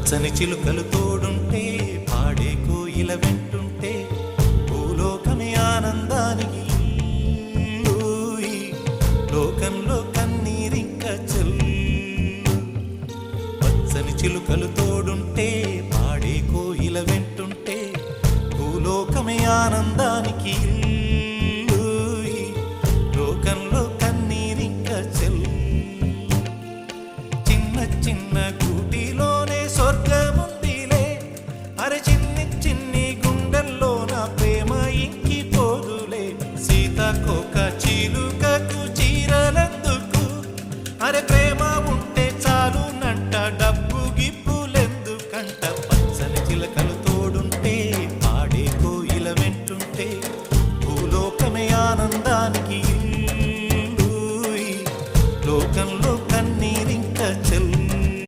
పచ్చని చిలుకలు తోడుంటే పాడే కోయిల వెంటుంటే భూలోకమే ఆనందానికి లోకంలో కన్నీరింక చెల్లు. పచ్చని చిలుకలు తోడుంటే పాడే కోయిల వెంటుంటే భూలోకమే ఆనందానికి లోకంలో కన్నీరింక చెల్లు. చిన్న చిన్న గూటిలోనే స్వర్గముందిలే, అరే చిన్ని చిన్ని గుండెల్లో నా ప్రేమ ఇంకిపోదులే. సీతాకోక చిలుకకు చీరలందుకు, అరే ప్రేమ ఉంటే చాలు నంట డబ్బు